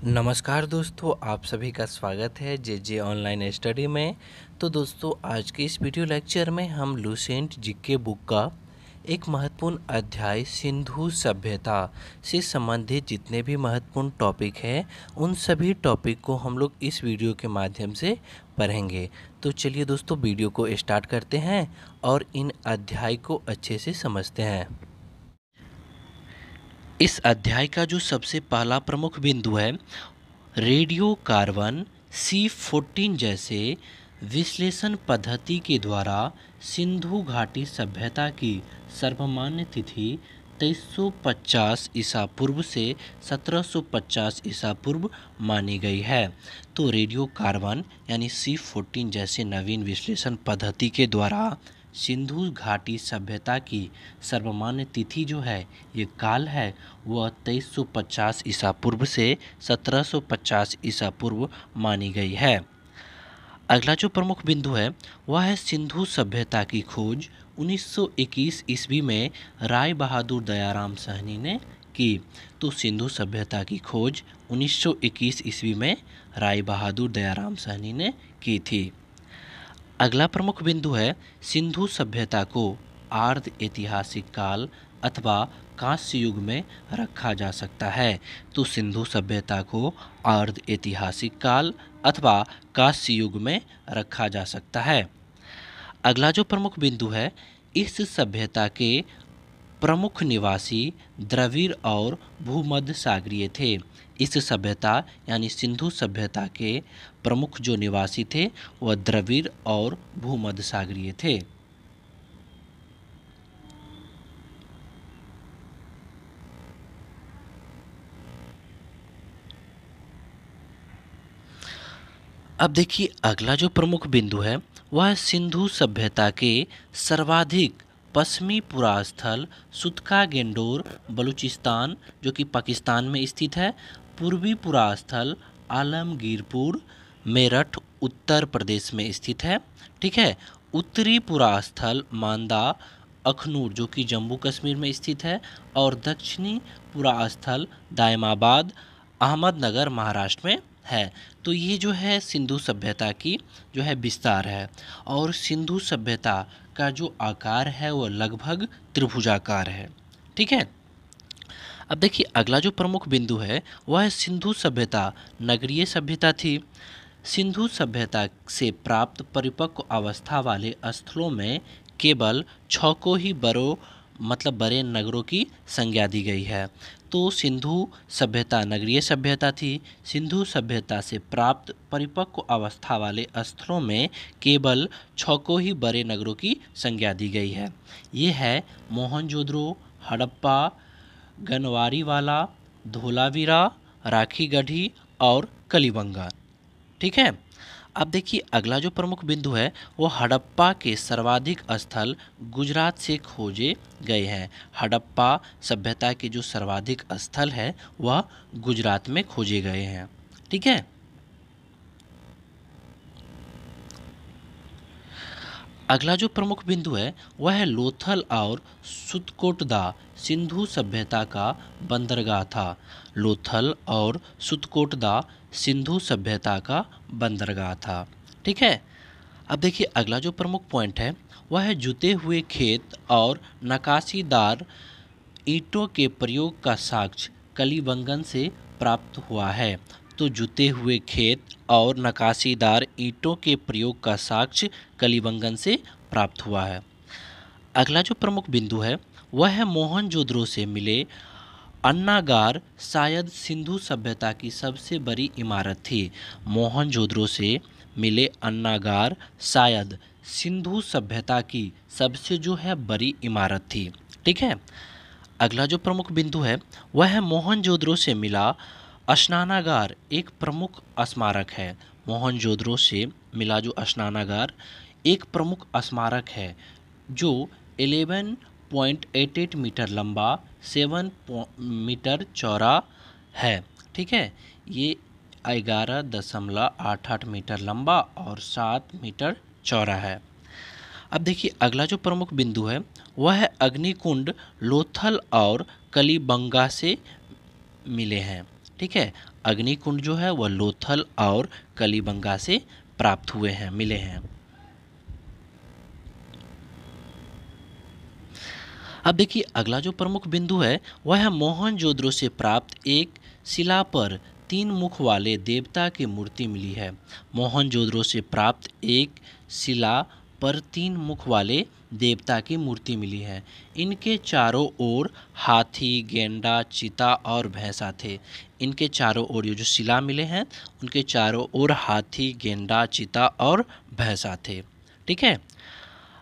नमस्कार दोस्तों, आप सभी का स्वागत है जे जे ऑनलाइन स्टडी में। तो दोस्तों, आज के इस वीडियो लेक्चर में हम लुसेंट जीके बुक का एक महत्वपूर्ण अध्याय सिंधु सभ्यता से संबंधित जितने भी महत्वपूर्ण टॉपिक हैं उन सभी टॉपिक को हम लोग इस वीडियो के माध्यम से पढ़ेंगे। तो चलिए दोस्तों, वीडियो को स्टार्ट करते हैं और इन अध्याय को अच्छे से समझते हैं। इस अध्याय का जो सबसे पहला प्रमुख बिंदु है, रेडियो कार्बन C14 जैसे विश्लेषण पद्धति के द्वारा सिंधु घाटी सभ्यता की सर्वमान्य तिथि 2350 ईसा पूर्व से 1750 ईसा पूर्व मानी गई है। तो रेडियो कार्बन यानी C14 जैसे नवीन विश्लेषण पद्धति के द्वारा सिंधु घाटी सभ्यता की सर्वमान्य तिथि जो है, ये काल है, वह 2350 ईसा पूर्व से 1750 ईसा पूर्व मानी गई है। अगला जो प्रमुख बिंदु है वह है सिंधु सभ्यता की खोज 1921 ईस्वी में राय बहादुर दयाराम साहनी ने की। तो सिंधु सभ्यता की खोज 1921 ईस्वी में राय बहादुर दयाराम साहनी ने की थी। अगला प्रमुख बिंदु है सिंधु सभ्यता को आर्ध ऐतिहासिक काल अथवा कांस्य युग में रखा जा सकता है। तो सिंधु सभ्यता को आर्ध ऐतिहासिक काल अथवा कांस्य युग में रखा जा सकता है। अगला जो प्रमुख बिंदु है, इस सभ्यता के प्रमुख निवासी द्रविड़ और भूमध्य सागरीय थे। इस सभ्यता यानी सिंधु सभ्यता के प्रमुख जो निवासी थे वह द्रविड़ और भूमध्य सागरीय थे। अब देखिए, अगला जो प्रमुख बिंदु है वह सिंधु सभ्यता के सर्वाधिक पश्चिमी पुरास्थल सुतका गेंडोर बलूचिस्तान जो कि पाकिस्तान में स्थित है, पूर्वी पुरास्थल आलमगीरपुर मेरठ उत्तर प्रदेश में स्थित है। ठीक है, उत्तरी पुरास्थल मांदा अखनूर जो कि जम्मू कश्मीर में स्थित है, और दक्षिणी पुरास्थल दायमाबाद अहमदनगर महाराष्ट्र में है। तो ये जो है सिंधु सभ्यता की जो है विस्तार है, और सिंधु सभ्यता का जो आकार है वो लगभग त्रिभुजाकार है। ठीक है, अब देखिए, अगला जो प्रमुख बिंदु है वह है सिंधु सभ्यता नगरीय सभ्यता थी। सिंधु सभ्यता से प्राप्त परिपक्व अवस्था वाले स्थलों में केवल 6 को ही बड़े नगरों की संज्ञा दी गई है। तो सिंधु सभ्यता नगरीय सभ्यता थी। सिंधु सभ्यता से प्राप्त परिपक्व अवस्था वाले स्थलों में केवल 6 को ही बड़े नगरों की संज्ञा दी गई है। ये है मोहनजोदड़ो, हड़प्पा, गनवारीवाला, धोलावीरा, राखीगढ़ी और कलिबंगा। ठीक है, अब देखिए, अगला जो प्रमुख बिंदु है वो हड़प्पा के सर्वाधिक स्थल गुजरात से खोजे गए हैं। हड़प्पा सभ्यता के जो सर्वाधिक स्थल है वह गुजरात में खोजे गए हैं। ठीक है, अगला जो प्रमुख बिंदु है वह है लोथल और सुतकोटदा सिंधु सभ्यता का बंदरगाह था। लोथल और सुतकोटदा सिंधु सभ्यता का बंदरगाह था। ठीक है, अब देखिए, अगला जो प्रमुख पॉइंट है वह है जुते हुए खेत और नक्काशीदार ईंटों के प्रयोग का साक्ष्य कलिबंगन से प्राप्त हुआ है। तो जुते हुए खेत और नक्काशीदार ईंटों के प्रयोग का साक्ष्य कलिबंगन से प्राप्त हुआ है। अगला जो प्रमुख बिंदु है वह है मोहनजोदड़ो से मिले अन्नागार शायद सिंधु सभ्यता की सबसे बड़ी इमारत थी। मोहनजोदड़ो से मिले अन्नागार शायद सिंधु सभ्यता की सबसे जो है बड़ी इमारत थी। ठीक है, अगला जो प्रमुख बिंदु है वह है मोहनजोदड़ो से मिला स्नानागार एक प्रमुख स्मारक है। मोहनजोदड़ो से मिला जो स्नानागार एक प्रमुख स्मारक है जो 11.88 मीटर लंबा, 7 मीटर चौड़ा है। ठीक है, ये 11.88 मीटर लंबा और 7 मीटर चौड़ा है। अब देखिए, अगला जो प्रमुख बिंदु है वह है अग्निकुंड लोथल और कलिबंगा से मिले हैं। ठीक है, अग्निकुंड जो है वह लोथल और कलिबंगा से प्राप्त हुए हैं, मिले हैं। अब देखिए अगला जो प्रमुख बिंदु है वह है मोहनजोदड़ो से प्राप्त एक शिला पर 3 मुख वाले देवता की मूर्ति मिली है। मोहनजोदड़ो से प्राप्त एक शिला पर 3 मुख वाले देवता की मूर्ति मिली है। इनके चारों ओर हाथी, गेंडा, चीता और भैंसा थे। इनके चारों ओर ये जो शिला मिले हैं उनके चारों ओर हाथी, गेंडा, चीता और भैंसा थे। ठीक है।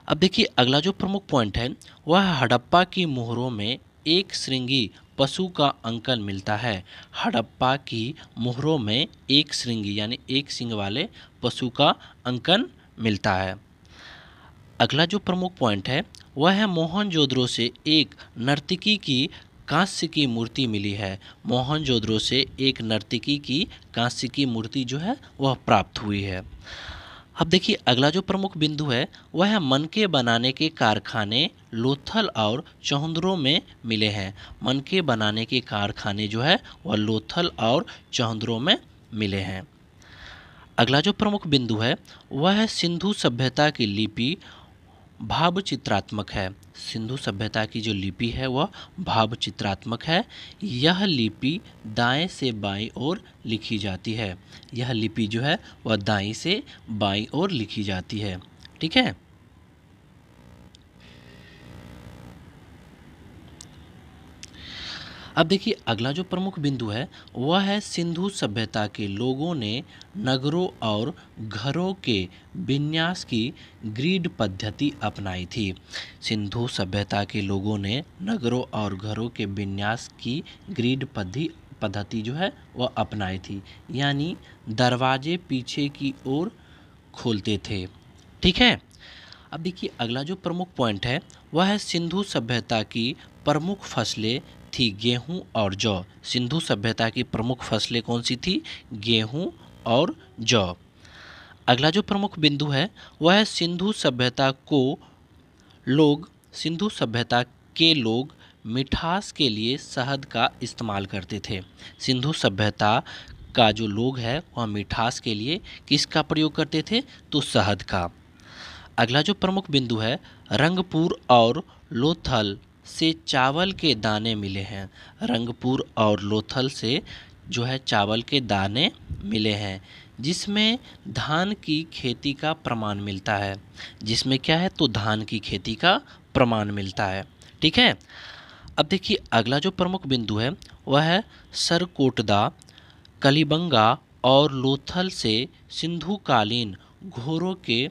अब देखिए अगला जो प्रमुख पॉइंट है वह है हड़प्पा की मोहरों में एक श्रृंगी पशु का अंकन मिलता है। हड़प्पा की मोहरों में एक श्रृंगी यानी एक सिंग वाले पशु का अंकन मिलता है। अगला जो प्रमुख पॉइंट है वह है मोहनजोदड़ो से एक नर्तकी की कांस्य की मूर्ति मिली है। मोहनजोदड़ो से एक नर्तकी की कांस्य की मूर्ति जो है वह प्राप्त हुई है। अब देखिए अगला जो प्रमुख बिंदु है वह है मनके बनाने के कारखाने लोथल और चौहंदरो में मिले हैं। मनके बनाने के कारखाने जो है वह लोथल और चौहंदरो में मिले हैं। अगला जो प्रमुख बिंदु है वह है सिंधु सभ्यता की लिपि भाव चित्रात्मक है। सिंधु सभ्यता की जो लिपि है वह भाव चित्रात्मक है। यह लिपि दाएं से बाईं ओर लिखी जाती है। यह लिपि जो है वह दाईं से बाईं ओर लिखी जाती है। ठीक है। अब देखिए अगला जो प्रमुख बिंदु है वह है सिंधु सभ्यता के लोगों ने नगरों और घरों के विन्यास की ग्रिड पद्धति अपनाई थी। सिंधु सभ्यता के लोगों ने नगरों और घरों के विन्यास की ग्रिड पद्धति जो है वह अपनाई थी, यानी दरवाजे पीछे की ओर खोलते थे। ठीक है। अब देखिए अगला जो प्रमुख पॉइंट है वह है सिंधु सभ्यता की प्रमुख फसलें थी गेहूं और जौ। सिंधु सभ्यता की प्रमुख फसलें कौन सी थी? गेहूं और जौ। अगला जो प्रमुख बिंदु है वह है सिंधु सभ्यता के लोग मिठास के लिए शहद का इस्तेमाल करते थे। सिंधु सभ्यता का जो लोग है वह मिठास के लिए किसका प्रयोग करते थे? तो शहद का। अगला जो प्रमुख बिंदु है रंगपुर और लोथल से चावल के दाने मिले हैं। रंगपुर और लोथल से जो है चावल के दाने मिले हैं, जिसमें धान की खेती का प्रमाण मिलता है। जिसमें क्या है? तो धान की खेती का प्रमाण मिलता है। ठीक है। अब देखिए अगला जो प्रमुख बिंदु है वह है सरकोटदा, कलिबंगा और लोथल से सिंधुकालीन घोड़ों के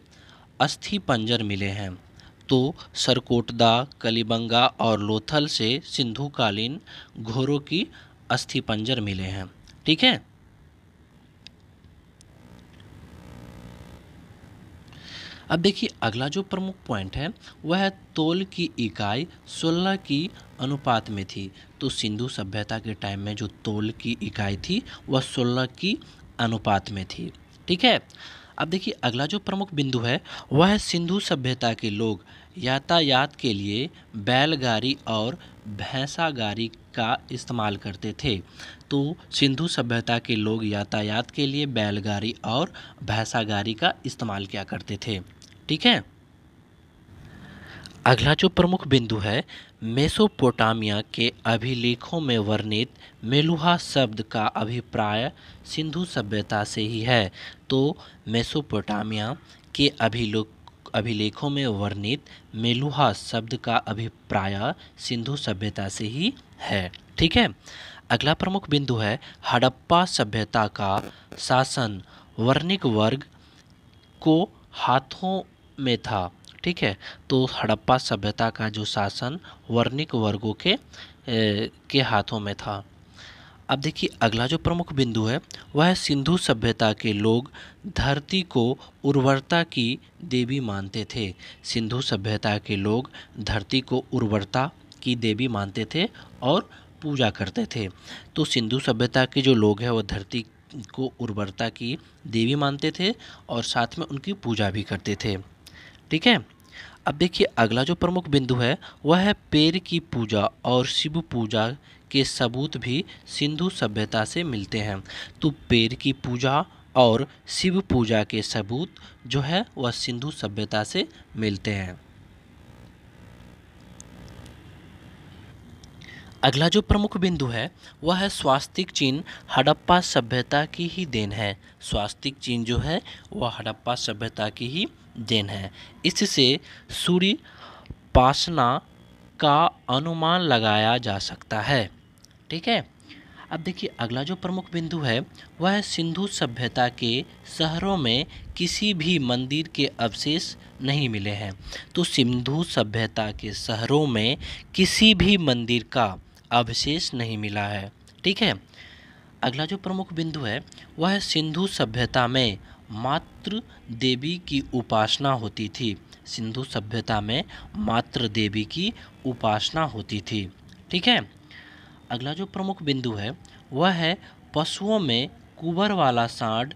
अस्थि पंजर मिले हैं। तो सरकोटदा, कलिबंगा और लोथल से सिंधुकालीन घोड़ों की अस्थि पंजर मिले हैं। ठीक है। अब देखिए अगला जो प्रमुख पॉइंट है वह है तौल की इकाई 16 की अनुपात में थी। तो सिंधु सभ्यता के टाइम में जो तौल की इकाई थी वह 16 की अनुपात में थी। ठीक है। अब देखिए अगला जो प्रमुख बिंदु है वह है सिंधु सभ्यता के लोग यातायात के लिए बैलगाड़ी और भैंसा गाड़ी का इस्तेमाल करते थे। तो सिंधु सभ्यता के लोग यातायात के लिए बैलगाड़ी और भैंसा गाड़ी का इस्तेमाल किया करते थे। ठीक है। अगला जो प्रमुख बिंदु है मेसोपोटामिया के अभिलेखों में वर्णित मेलुहा शब्द का अभिप्राय सिंधु सभ्यता से ही है। तो मेसोपोटामिया के अभिलेखों में वर्णित मेलुहा शब्द का अभिप्राय सिंधु सभ्यता से ही है। ठीक है। अगला प्रमुख बिंदु है हड़प्पा सभ्यता का शासन वर्णिक वर्ग को हाथों में था। ठीक है। तो हड़प्पा सभ्यता का जो शासन वर्णिक वर्गों के हाथों में था। अब देखिए अगला जो प्रमुख बिंदु है वह है सिंधु सभ्यता के लोग धरती को उर्वरता की देवी मानते थे। सिंधु सभ्यता के लोग धरती को उर्वरता की देवी मानते थे और पूजा करते थे। तो सिंधु सभ्यता के जो लोग हैं वो धरती को उर्वरता की देवी मानते थे और साथ में उनकी पूजा भी करते थे। ठीक है। अब देखिए अगला जो प्रमुख बिंदु है वह है पेड़ की पूजा और शिव पूजा के सबूत भी सिंधु सभ्यता से मिलते हैं। तो पेड़ की पूजा और शिव पूजा के सबूत जो है वह सिंधु सभ्यता से मिलते हैं। अगला जो प्रमुख बिंदु है वह है स्वास्तिक चिन्ह हड़प्पा सभ्यता की ही देन है। स्वास्तिक चिन्ह जो है वह हड़प्पा सभ्यता की ही देन है। इससे सूर्य उपासना का अनुमान लगाया जा सकता है। ठीक है। अब देखिए अगला जो प्रमुख बिंदु है वह है सिंधु सभ्यता के शहरों में किसी भी मंदिर के अवशेष नहीं मिले हैं। तो सिंधु सभ्यता के शहरों में किसी भी मंदिर का अवशेष नहीं मिला है। ठीक है। अगला जो प्रमुख बिंदु है वह है सिंधु सभ्यता में मातृ देवी की उपासना होती थी। सिंधु सभ्यता में मातृ देवी की उपासना होती थी। ठीक है। अगला जो प्रमुख बिंदु है वह है पशुओं में कुबर वाला सांड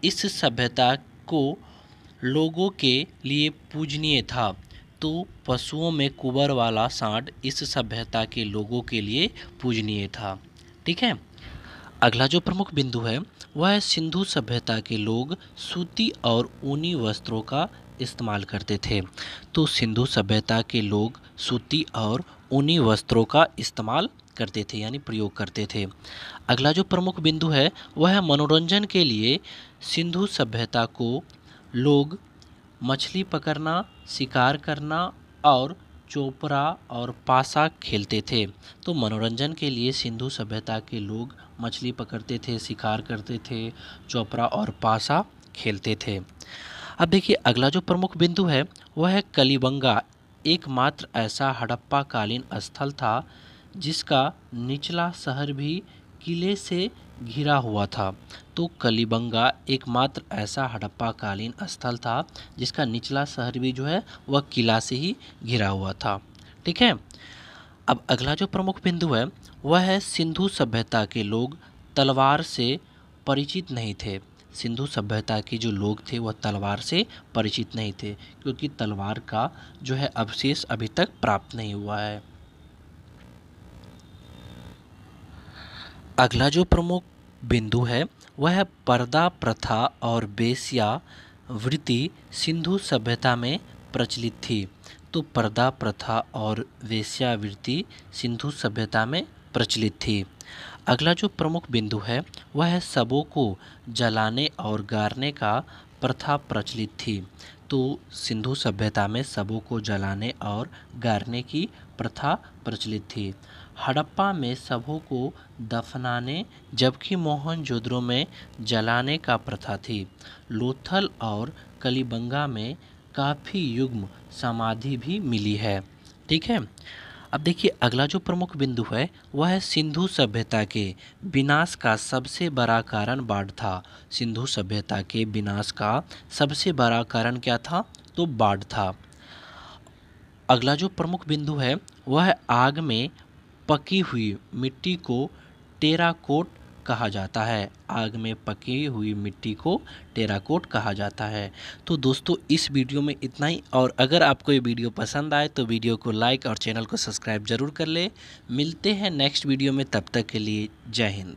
इस सभ्यता को लोगों के लिए पूजनीय था। तो पशुओं में कुबर वाला सांड इस सभ्यता के लोगों के लिए पूजनीय था। ठीक है। अगला जो प्रमुख बिंदु है वह है सिंधु सभ्यता के लोग सूती और ऊनी वस्त्रों का इस्तेमाल करते थे। तो सिंधु सभ्यता के लोग सूती और ऊनी वस्त्रों का इस्तेमाल करते थे यानी प्रयोग करते थे। अगला जो प्रमुख बिंदु है वह है मनोरंजन के लिए सिंधु सभ्यता को लोग मछली पकड़ना, शिकार करना और चोपड़ा और पासा खेलते थे। तो मनोरंजन के लिए सिंधु सभ्यता के लोग मछली पकड़ते थे, शिकार करते थे, चोपड़ा और पासा खेलते थे। अब देखिए अगला जो प्रमुख बिंदु है वह है कलिबंगा, एकमात्र ऐसा हड़प्पा कालीन स्थल था जिसका निचला शहर भी किले से घिरा हुआ था। तो कलिबंगा एकमात्र ऐसा हड़प्पा कालीन स्थल था जिसका निचला शहर भी जो है वह किला से ही घिरा हुआ था। ठीक है। अब अगला जो प्रमुख बिंदु है वह है सिंधु सभ्यता के लोग तलवार से परिचित नहीं थे। सिंधु सभ्यता के जो लोग थे वह तलवार से परिचित नहीं थे क्योंकि तलवार का जो है अवशेष अभी तक प्राप्त नहीं हुआ है। अगला जो प्रमुख बिंदु है वह है पर्दा प्रथा और वेश्या वृत्ति सिंधु सभ्यता में प्रचलित थी। तो पर्दा प्रथा और वेश्यावृत्ति सिंधु सभ्यता में प्रचलित थी। अगला जो प्रमुख बिंदु है वह है शवों को जलाने और गाड़ने का प्रथा प्रचलित थी। तो सिंधु सभ्यता में शवों को जलाने और गाड़ने की प्रथा प्रचलित थी। हड़प्पा में शवों को दफनाने जबकि मोहनजोदड़ो में जलाने का प्रथा थी। लोथल और कलिबंगा में काफ़ी युग्म समाधि भी मिली है। ठीक है। अब देखिए अगला जो प्रमुख बिंदु है वह है सिंधु सभ्यता के विनाश का सबसे बड़ा कारण बाढ़ था। सिंधु सभ्यता के विनाश का सबसे बड़ा कारण क्या था? तो बाढ़ था। अगला जो प्रमुख बिंदु है वह है आग में पकी हुई मिट्टी को टेराकोट कहा जाता है। आग में पकी हुई मिट्टी को टेराकोट कहा जाता है। तो दोस्तों इस वीडियो में इतना ही, और अगर आपको ये वीडियो पसंद आए तो वीडियो को लाइक और चैनल को सब्सक्राइब जरूर कर ले। मिलते हैं नेक्स्ट वीडियो में, तब तक के लिए जय हिंद।